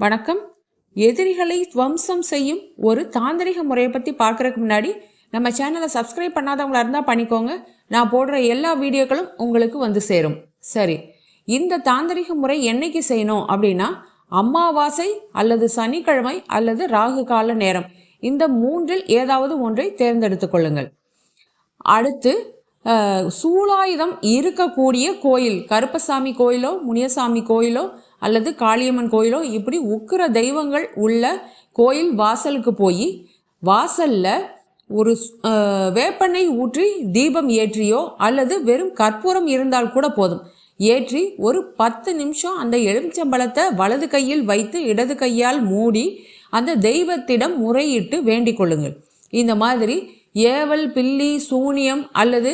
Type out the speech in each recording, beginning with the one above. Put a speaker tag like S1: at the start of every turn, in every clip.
S1: வணக்கம். எதிரிகளை துவம்சம் செய்யும் ஒரு தாந்திரிக முறையை பற்றி பார்க்குறதுக்கு முன்னாடி நம்ம சேனலை சப்ஸ்கிரைப் பண்ணாதவங்களா இருந்தால் பண்ணிக்கோங்க. நான் போடுற எல்லா வீடியோக்களும் உங்களுக்கு வந்து சேரும். சரி, இந்த தாந்திரிக முறை என்னைக்கு செய்யணும் அப்படின்னா, அமாவாசை அல்லது சனிக்கிழமை அல்லது ராகு கால நேரம், இந்த மூன்றில் ஏதாவது ஒன்றை தேர்ந்தெடுத்து கொள்ளுங்கள். அடுத்து சூலாயுதம் இருக்கக்கூடிய கோயில், கருப்பசாமி கோயிலோ முனியசாமி கோயிலோ அல்லது காளியம்மன் கோயிலோ, இப்படி உக்கிர தெய்வங்கள் உள்ள கோயில் வாசலுக்கு போய் வாசலில் ஒரு வேப்பெண்ணெய் ஊற்றி தீபம் ஏற்றியோ அல்லது வெறும் கற்பூரம் இருந்தால் கூட போதும், ஏற்றி ஒரு 10 நிமிஷம் அந்த எலுமிச்சம்பழத்தை வலது கையில் வைத்து இடது கையால் மூடி அந்த தெய்வத்திடம் முறையிட்டு வேண்டிக் கொள்ளுங்கள். இந்த மாதிரி ஏவல், பில்லி, சூனியம் அல்லது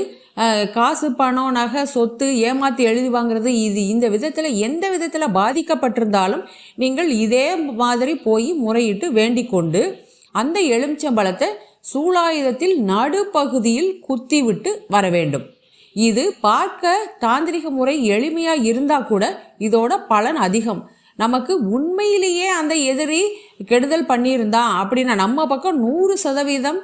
S1: காசு, பணம், நகை, சொத்து ஏமாற்றி எழுதி வாங்கிறது, இந்த விதத்தில் எந்த விதத்தில் பாதிக்கப்பட்டிருந்தாலும் நீங்கள் இதே மாதிரி போய் முறையிட்டு வேண்டிக் கொண்டு அந்த எலுமிச்சம்பழத்தை சூலாயுதத்தில் நடுப்பகுதியில் குத்தி விட்டு வர வேண்டும். இது பார்க்க தாந்திரிக முறை எளிமையாக இருந்தால் கூட இதோட பலன் அதிகம். நமக்கு உண்மையிலேயே அந்த எதிரி கெடுதல் பண்ணியிருந்தா அப்படின்னா நம்ம பக்கம் 100%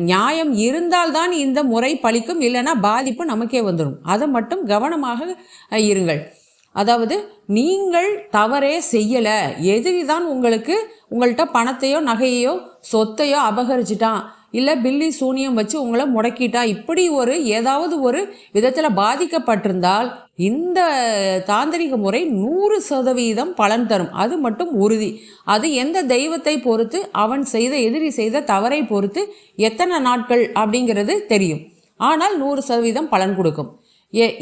S1: நியாயம் இருந்தால்தான் இந்த முறை பலிக்கும், இல்லைன்னா பாதிப்பு நமக்கே வந்துடும். அதை மட்டும் கவனமாக இருங்கள். அதாவது நீங்கள் தவறே செய்யலை, எதிரி தான் உங்கள்கிட்ட பணத்தையோ நகையோ சொத்தையோ அபகரிச்சிட்டான், இல்லை பில்லி சூனியம் வச்சு உங்களை முடக்கிட்டா, இப்படி ஏதாவது ஒரு விதத்தில் பாதிக்கப்பட்டிருந்தால் இந்த தாந்திரிக முறை 100% பலன் தரும். அது மட்டும் உறுதி. அது எந்த தெய்வத்தை பொறுத்து, அவன் எதிரி செய்த தவறை பொறுத்து எத்தனை நாட்கள் அப்படிங்கிறது தெரியும். ஆனால் 100% பலன் கொடுக்கும்.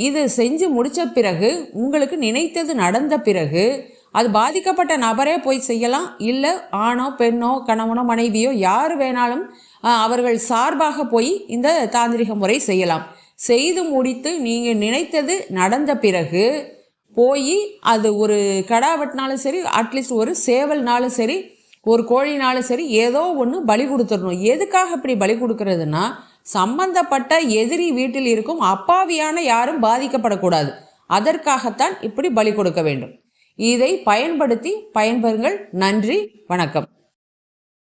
S1: இது செஞ்சு முடித்த பிறகு, உங்களுக்கு நினைத்தது நடந்த பிறகு, அது பாதிக்கப்பட்ட நபரே போய் செய்யலாம், இல்லை ஆணோ பெண்ணோ கணவனோ மனைவியோ யார் வேணாலும் அவர்கள் சார்பாக போய் இந்த தாந்திரிக முறை செய்யலாம். செய்து முடித்து நீங்கள் நினைத்தது நடந்த பிறகு போய் அது ஒரு கடா வெட்டினாலும் சரி, அட்லீஸ்ட் ஒரு சேவல்னாலும் சரி, ஒரு கோழினாலும் சரி, ஏதோ ஒன்று பலி கொடுத்துடணும். எதுக்காக இப்படி பலி கொடுக்கறதுன்னா, சம்பந்தப்பட்ட எதிரி வீட்டில் இருக்கும் அப்பாவியான யாரும் பாதிக்கப்படக்கூடாது. அதற்காகத்தான் இப்படி பலி கொடுக்க வேண்டும். இதை பயன்படுத்தி பயன்பெறுங்கள். நன்றி, வணக்கம்.